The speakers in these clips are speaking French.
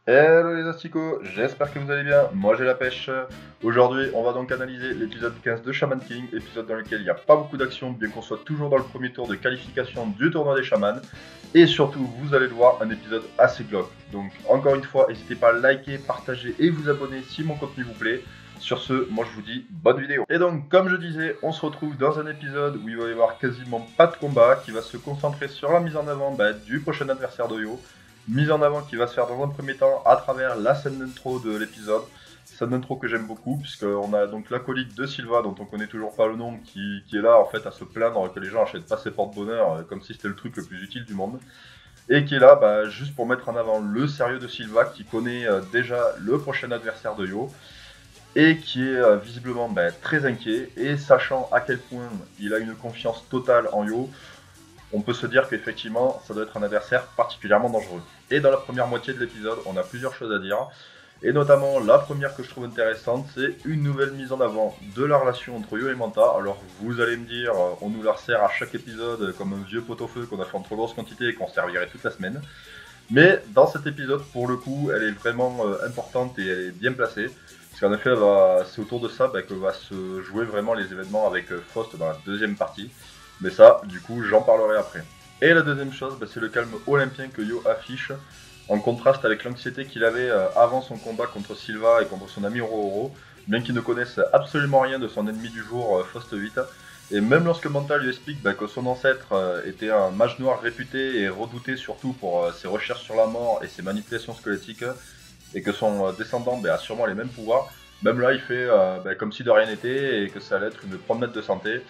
Hello les asticots, j'espère que vous allez bien, moi j'ai la pêche. Aujourd'hui on va donc analyser l'épisode 15 de Shaman King, épisode dans lequel il n'y a pas beaucoup d'action, bien qu'on soit toujours dans le premier tour de qualification du tournoi des chamans. Et surtout, vous allez le voir, un épisode assez glauque. Donc encore une fois, n'hésitez pas à liker, partager et vous abonner si mon contenu vous plaît. Sur ce, moi je vous dis bonne vidéo. Et donc comme je disais, on se retrouve dans un épisode où il va y avoir quasiment pas de combat, qui va se concentrer sur la mise en avant du prochain adversaire d'Oyo. Mise en avant qui va se faire dans un premier temps à travers la scène d'intro de l'épisode. Scène d'intro que j'aime beaucoup, puisqu'on a donc l'acolyte de Sylva, dont on connaît toujours pas le nom, qui est là en fait à se plaindre que les gens achètent pas ses porte-bonheur, comme si c'était le truc le plus utile du monde. Et qui est là juste pour mettre en avant le sérieux de Sylva, qui connaît déjà le prochain adversaire de Yo, et qui est visiblement très inquiet, et sachant à quel point il a une confiance totale en Yo, on peut se dire qu'effectivement, ça doit être un adversaire particulièrement dangereux. Et dans la première moitié de l'épisode, on a plusieurs choses à dire. Et notamment, la première que je trouve intéressante, c'est une nouvelle mise en avant de la relation entre Yo et Manta. Alors, vous allez me dire, on nous la resserre à chaque épisode comme un vieux pot-au-feu qu'on a fait en trop grosse quantité et qu'on servirait toute la semaine. Mais dans cet épisode, pour le coup, elle est vraiment importante et elle est bien placée. Parce qu'en effet, c'est autour de ça que va se jouer vraiment les événements avec Faust dans la deuxième partie. Mais ça, du coup, j'en parlerai après. Et la deuxième chose, c'est le calme olympien que Yo affiche, en contraste avec l'anxiété qu'il avait avant son combat contre Sylva et contre son ami Roro, bien qu'il ne connaisse absolument rien de son ennemi du jour, Faust 8. Et même lorsque Manta lui explique que son ancêtre était un mage noir réputé et redouté surtout pour ses recherches sur la mort et ses manipulations squelettiques, et que son descendant a sûrement les mêmes pouvoirs, même là il fait comme si de rien n'était et que ça allait être une promenade de santé.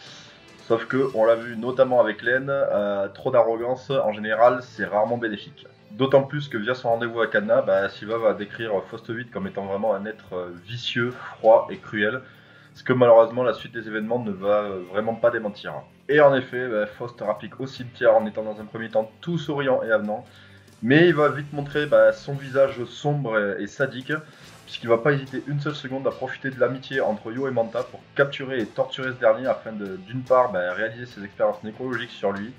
Sauf que, on l'a vu notamment avec Len, trop d'arrogance en général c'est rarement bénéfique. D'autant plus que via son rendez-vous avec Anna, Sylva va décrire Faust 8 comme étant vraiment un être vicieux, froid et cruel, ce que malheureusement la suite des événements ne va vraiment pas démentir. Et en effet, Faust rapplique au cimetière en étant dans un premier temps tout souriant et avenant, mais il va vite montrer son visage sombre et sadique, puisqu'il va pas hésiter une seule seconde à profiter de l'amitié entre Yo et Manta pour capturer et torturer ce dernier afin de, d'une part, réaliser ses expériences nécrologiques sur lui,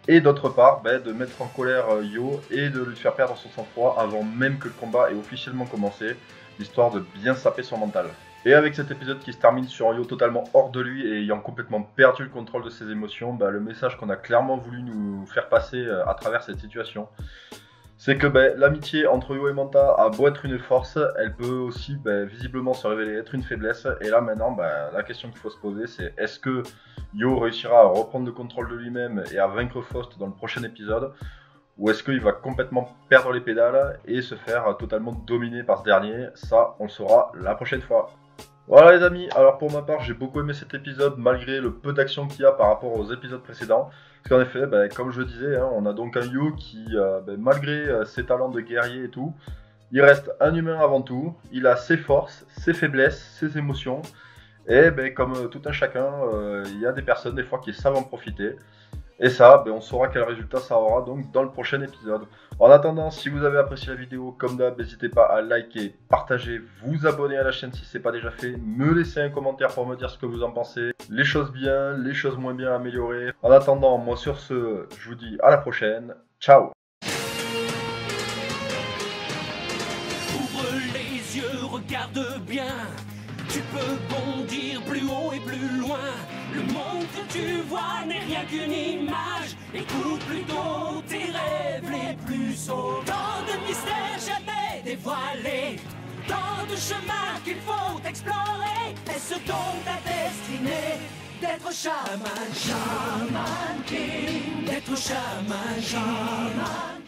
et d'autre part, de mettre en colère Yo et de lui faire perdre son sang-froid avant même que le combat ait officiellement commencé, histoire de bien saper son mental. Et avec cet épisode qui se termine sur Yo totalement hors de lui et ayant complètement perdu le contrôle de ses émotions, le message qu'on a clairement voulu nous faire passer à travers cette situation, c'est que l'amitié entre Yo et Manta a beau être une force, elle peut aussi visiblement se révéler être une faiblesse. Et là maintenant, la question qu'il faut se poser, c'est est-ce que Yo réussira à reprendre le contrôle de lui-même et à vaincre Faust dans le prochain épisode, ou est-ce qu'il va complètement perdre les pédales et se faire totalement dominer par ce dernier? Ça, on le saura la prochaine fois. Voilà les amis, alors pour ma part j'ai beaucoup aimé cet épisode malgré le peu d'action qu'il y a par rapport aux épisodes précédents. Parce qu'en effet, comme je disais, on a donc un Yo qui, malgré ses talents de guerrier et tout, il reste un humain avant tout, il a ses forces, ses faiblesses, ses émotions. Et comme tout un chacun, il y a des personnes des fois qui savent en profiter. Et ça, on saura quel résultat ça aura donc dans le prochain épisode. En attendant, si vous avez apprécié la vidéo, comme d'hab, n'hésitez pas à liker, partager, vous abonner à la chaîne si ce n'est pas déjà fait, me laisser un commentaire pour me dire ce que vous en pensez, les choses bien, les choses moins bien améliorées. En attendant, moi sur ce, je vous dis à la prochaine, ciao! Ouvre les yeux, regarde bien. Tu peux bondir plus haut et plus loin. Le monde que tu vois n'est rien qu'une image. Écoute plutôt tes rêves les plus sauts. Tant de mystères jamais dévoilés, tant de chemins qu'il faut explorer. Est-ce donc ta destinée d'être chaman, Shaman King, d'être chaman, Shaman